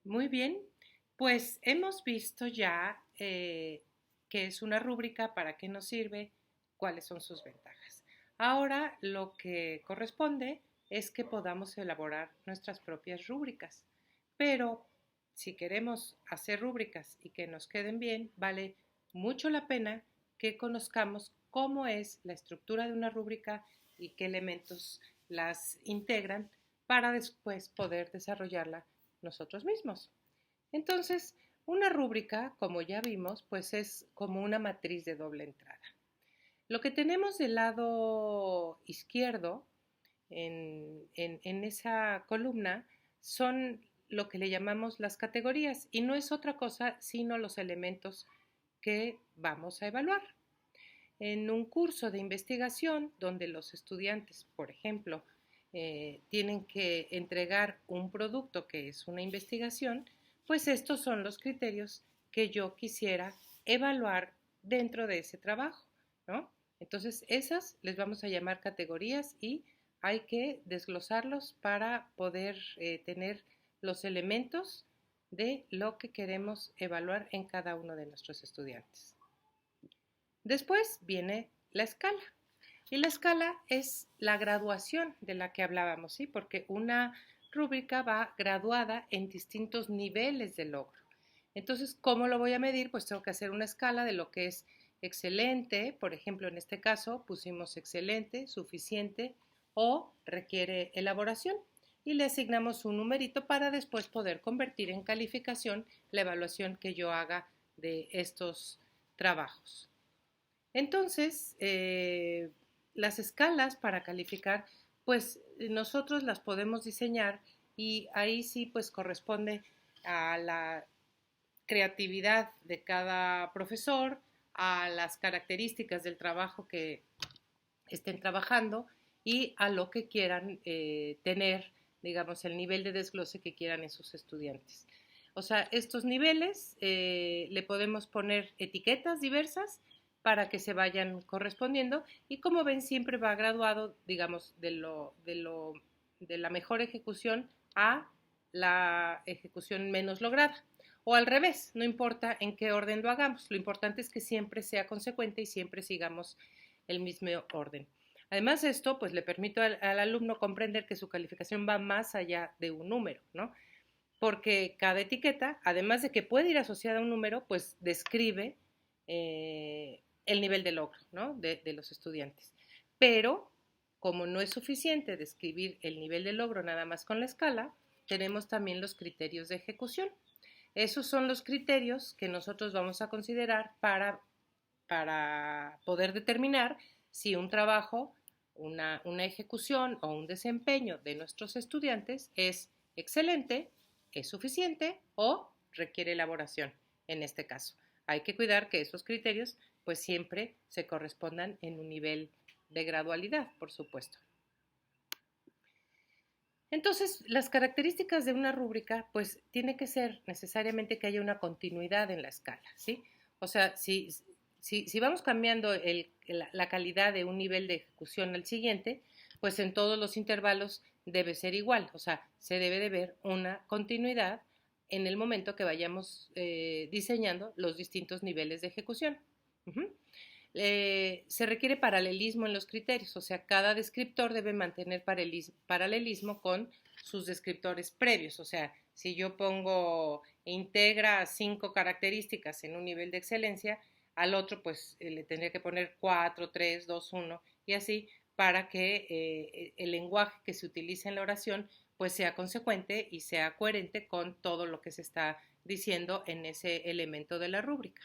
Muy bien, pues hemos visto ya qué es una rúbrica, para qué nos sirve, cuáles son sus ventajas. Ahora lo que corresponde es que podamos elaborar nuestras propias rúbricas, pero si queremos hacer rúbricas y que nos queden bien, vale mucho la pena que conozcamos cómo es la estructura de una rúbrica y qué elementos las integran para después poder desarrollarla nosotros mismos. Entonces, una rúbrica, como ya vimos, pues es como una matriz de doble entrada. Lo que tenemos del lado izquierdo en esa columna son lo que le llamamos las categorías y no es otra cosa sino los elementos que vamos a evaluar. En un curso de investigación donde los estudiantes, por ejemplo, tienen que entregar un producto que es una investigación, pues estos son los criterios que yo quisiera evaluar dentro de ese trabajo, ¿no? Entonces, esas les vamos a llamar categorías y hay que desglosarlos para poder tener los elementos de lo que queremos evaluar en cada uno de nuestros estudiantes. Después viene la escala. Y la escala es la graduación de la que hablábamos, ¿sí? Porque una rúbrica va graduada en distintos niveles de logro. Entonces, ¿cómo lo voy a medir? Pues tengo que hacer una escala de lo que es excelente, por ejemplo, en este caso pusimos excelente, suficiente o requiere elaboración y le asignamos un numerito para después poder convertir en calificación la evaluación que yo haga de estos trabajos. Entonces, las escalas para calificar, pues nosotros las podemos diseñar y ahí sí pues corresponde a la creatividad de cada profesor, a las características del trabajo que estén trabajando y a lo que quieran tener, digamos, el nivel de desglose que quieran en sus estudiantes. O sea, estos niveles le podemos poner etiquetas diversas para que se vayan correspondiendo y como ven siempre va graduado, digamos, de la mejor ejecución a la ejecución menos lograda. O al revés, no importa en qué orden lo hagamos, lo importante es que siempre sea consecuente y siempre sigamos el mismo orden. Además, esto pues le permite al alumno comprender que su calificación va más allá de un número, ¿no? Porque cada etiqueta, además de que puede ir asociada a un número, pues describe el nivel de logro, ¿no? De los estudiantes. Pero, como no es suficiente describir el nivel de logro nada más con la escala, tenemos también los criterios de ejecución. Esos son los criterios que nosotros vamos a considerar para poder determinar si un trabajo, una ejecución o un desempeño de nuestros estudiantes es excelente, es suficiente o requiere elaboración en este caso. Hay que cuidar que esos criterios pues siempre se correspondan en un nivel de gradualidad, por supuesto. Entonces, las características de una rúbrica, pues tiene que ser necesariamente que haya una continuidad en la escala, ¿sí? O sea, si vamos cambiando la calidad de un nivel de ejecución al siguiente, pues en todos los intervalos debe ser igual, o sea, se debe de ver una continuidad en el momento que vayamos diseñando los distintos niveles de ejecución. Uh-huh. Se requiere paralelismo en los criterios, o sea, cada descriptor debe mantener paralelismo con sus descriptores previos, o sea, si yo pongo integra 5 características en un nivel de excelencia, al otro pues le tendría que poner 4, 3, 2, 1 y así para que el lenguaje que se utilice en la oración pues sea consecuente y sea coherente con todo lo que se está diciendo en ese elemento de la rúbrica.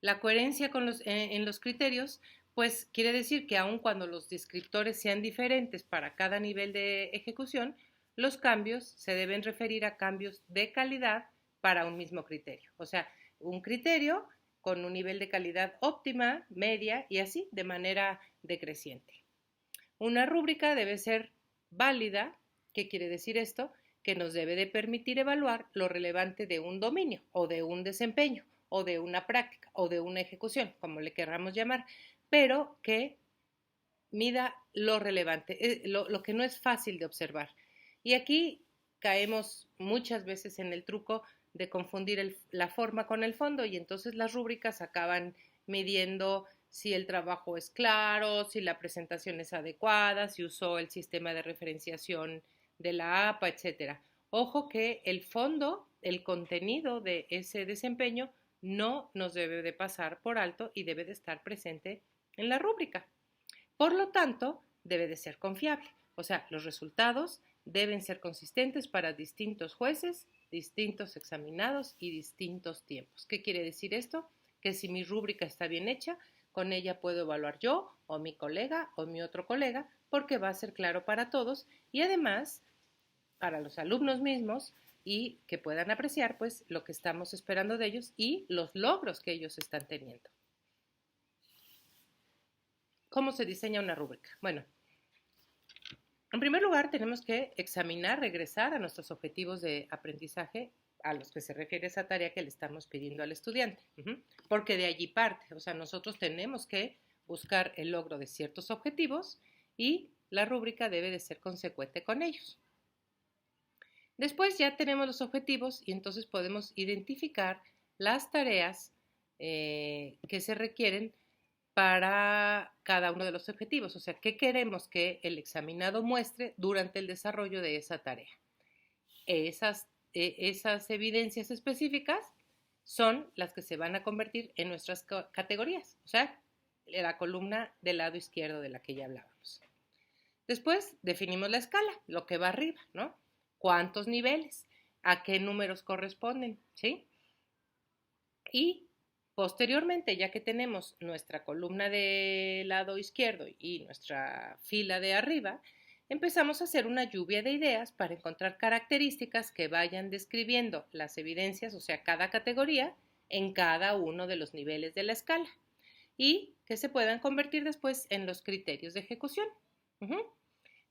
La coherencia en los criterios, pues quiere decir que aun cuando los descriptores sean diferentes para cada nivel de ejecución, los cambios se deben referir a cambios de calidad para un mismo criterio. O sea, un criterio con un nivel de calidad óptima, media y así de manera decreciente. Una rúbrica debe ser válida. ¿Qué quiere decir esto? Que nos debe de permitir evaluar lo relevante de un dominio o de un desempeño o de una práctica o de una ejecución, como le querramos llamar, pero que mida lo relevante, lo que no es fácil de observar. Y aquí caemos muchas veces en el truco de confundir la forma con el fondo y entonces las rúbricas acaban midiendo si el trabajo es claro, si la presentación es adecuada, si usó el sistema de referenciación de la APA, etcétera. Ojo que el fondo, el contenido de ese desempeño no nos debe de pasar por alto y debe de estar presente en la rúbrica. Por lo tanto, debe de ser confiable. O sea, los resultados deben ser consistentes para distintos jueces, distintos examinados y distintos tiempos. ¿Qué quiere decir esto? Que si mi rúbrica está bien hecha, con ella puedo evaluar yo o mi colega o mi otro colega porque va a ser claro para todos y además para los alumnos mismos y que puedan apreciar pues lo que estamos esperando de ellos y los logros que ellos están teniendo. ¿Cómo se diseña una rúbrica? Bueno, en primer lugar tenemos que examinar, regresar a nuestros objetivos de aprendizaje a los que se refiere esa tarea que le estamos pidiendo al estudiante, porque de allí parte, o sea, nosotros tenemos que buscar el logro de ciertos objetivos y la rúbrica debe de ser consecuente con ellos. Después ya tenemos los objetivos y entonces podemos identificar las tareas que se requieren para cada uno de los objetivos, o sea, qué queremos que el examinado muestre durante el desarrollo de esa tarea. Esas evidencias específicas son las que se van a convertir en nuestras categorías, o sea, la columna del lado izquierdo de la que ya hablábamos. Después definimos la escala, lo que va arriba, ¿no? ¿Cuántos niveles? ¿A qué números corresponden? ¿Sí? Y posteriormente, ya que tenemos nuestra columna del lado izquierdo y nuestra fila de arriba, empezamos a hacer una lluvia de ideas para encontrar características que vayan describiendo las evidencias, o sea, cada categoría, en cada uno de los niveles de la escala y que se puedan convertir después en los criterios de ejecución.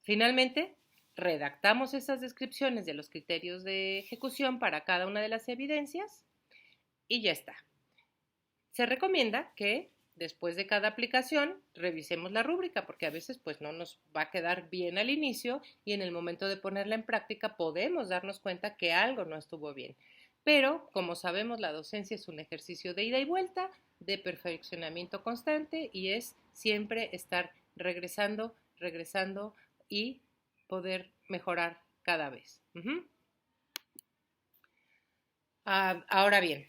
Finalmente, redactamos esas descripciones de los criterios de ejecución para cada una de las evidencias y ya está. Se recomienda que después de cada aplicación revisemos la rúbrica porque a veces pues no nos va a quedar bien al inicio y en el momento de ponerla en práctica podemos darnos cuenta que algo no estuvo bien. Pero como sabemos la docencia es un ejercicio de ida y vuelta, de perfeccionamiento constante y es siempre estar regresando y poder mejorar cada vez. Ahora bien,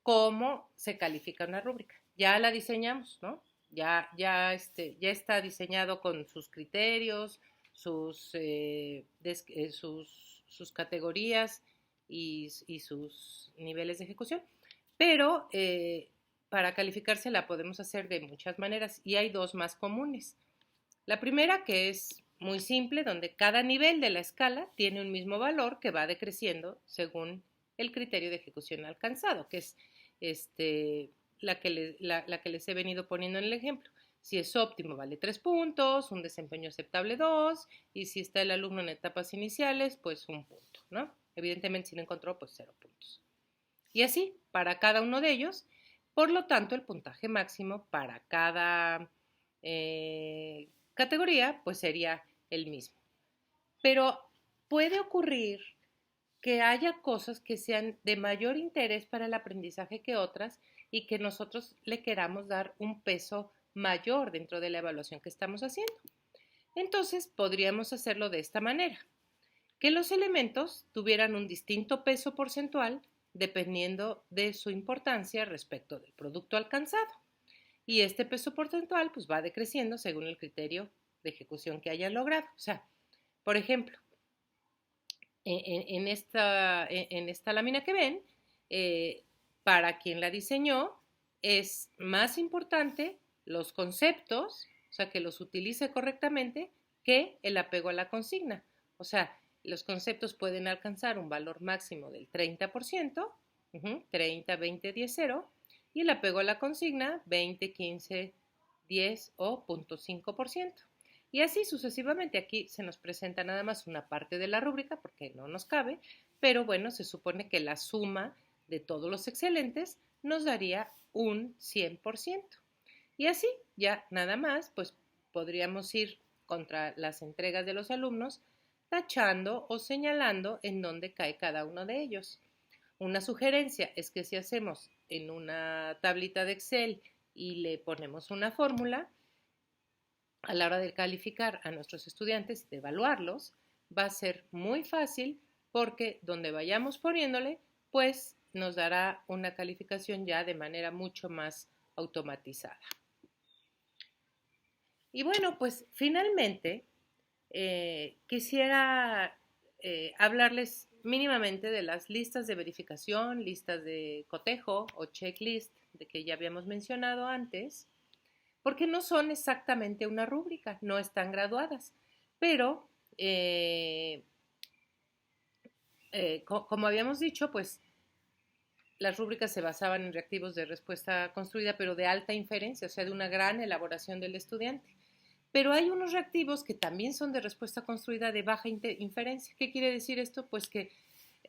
¿cómo se califica una rúbrica? Ya la diseñamos, ¿no? Ya está diseñado con sus criterios, sus categorías y sus niveles de ejecución, pero para calificarse la podemos hacer de muchas maneras y hay dos más comunes. La primera, que es muy simple, donde cada nivel de la escala tiene un mismo valor que va decreciendo según el criterio de ejecución alcanzado, que es la que les he venido poniendo en el ejemplo. Si es óptimo vale 3 puntos, un desempeño aceptable 2, y si está el alumno en etapas iniciales, pues 1 punto, ¿no? Evidentemente si no encontró, pues 0 puntos. Y así, para cada uno de ellos, por lo tanto, el puntaje máximo para cada categoría, pues sería el mismo. Pero puede ocurrir que haya cosas que sean de mayor interés para el aprendizaje que otras y que nosotros le queramos dar un peso mayor dentro de la evaluación que estamos haciendo. Entonces, podríamos hacerlo de esta manera, que los elementos tuvieran un distinto peso porcentual dependiendo de su importancia respecto del producto alcanzado. Y este peso porcentual pues va decreciendo según el criterio de ejecución que hayan logrado. O sea, por ejemplo, en esta lámina que ven, para quien la diseñó, es más importante los conceptos, o sea, que los utilice correctamente, que el apego a la consigna. O sea, los conceptos pueden alcanzar un valor máximo del 30%, 30, 20, 10, 0, y el apego a la consigna 20, 15, 10 o 0.5%. Y así sucesivamente. Aquí se nos presenta nada más una parte de la rúbrica porque no nos cabe, pero bueno, se supone que la suma de todos los excelentes nos daría un 100%. Y así, ya nada más, pues podríamos ir contra las entregas de los alumnos tachando o señalando en dónde cae cada uno de ellos. Una sugerencia es que si hacemos en una tablita de Excel y le ponemos una fórmula, a la hora de calificar a nuestros estudiantes, de evaluarlos, va a ser muy fácil porque donde vayamos poniéndole, pues nos dará una calificación ya de manera mucho más automatizada. Y bueno, pues finalmente quisiera hablarles mínimamente de las listas de verificación, listas de cotejo o checklist de que ya habíamos mencionado antes, porque no son exactamente una rúbrica, no están graduadas, pero como habíamos dicho, pues las rúbricas se basaban en reactivos de respuesta construida, pero de alta inferencia, o sea, de una gran elaboración del estudiante. Pero hay unos reactivos que también son de respuesta construida de baja inferencia. ¿Qué quiere decir esto? Pues que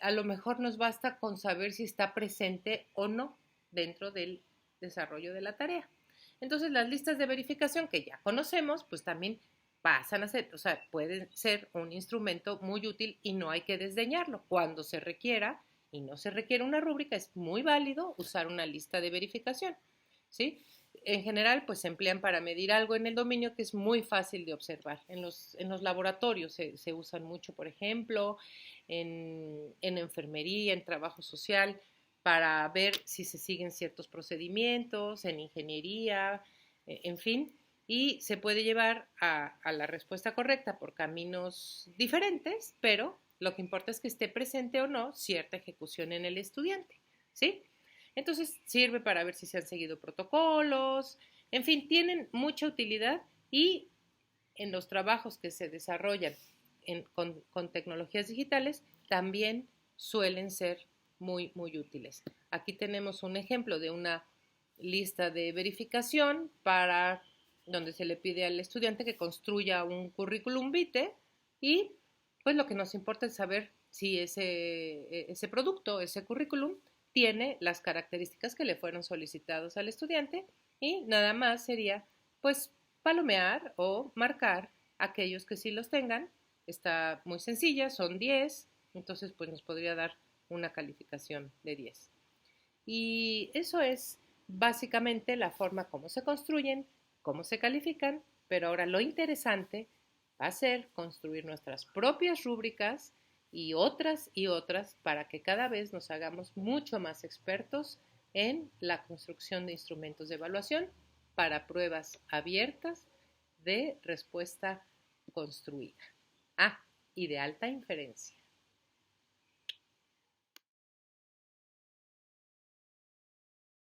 a lo mejor nos basta con saber si está presente o no dentro del desarrollo de la tarea. Entonces, las listas de verificación que ya conocemos, pues también pasan a ser, o sea, pueden ser un instrumento muy útil y no hay que desdeñarlo. Cuando se requiera y no se requiere una rúbrica, es muy válido usar una lista de verificación, ¿sí? En general, pues se emplean para medir algo en el dominio que es muy fácil de observar. En los laboratorios se usan mucho, por ejemplo, en enfermería, en trabajo social, para ver si se siguen ciertos procedimientos, en ingeniería, en fin, y se puede llevar a la respuesta correcta por caminos diferentes, pero lo que importa es que esté presente o no cierta ejecución en el estudiante, ¿sí? Entonces sirve para ver si se han seguido protocolos, en fin, tienen mucha utilidad y en los trabajos que se desarrollan con tecnologías digitales también suelen ser muy, muy útiles. Aquí tenemos un ejemplo de una lista de verificación para donde se le pide al estudiante que construya un currículum vitae y pues lo que nos importa es saber si ese producto, ese currículum, tiene las características que le fueron solicitadas al estudiante y nada más sería pues palomear o marcar aquellos que sí los tengan. Está muy sencilla, son 10, entonces pues nos podría dar una calificación de 10. Y eso es básicamente la forma como se construyen, cómo se califican, pero ahora lo interesante va a ser construir nuestras propias rúbricas y otras para que cada vez nos hagamos mucho más expertos en la construcción de instrumentos de evaluación para pruebas abiertas de respuesta construida. Ah, y de alta inferencia.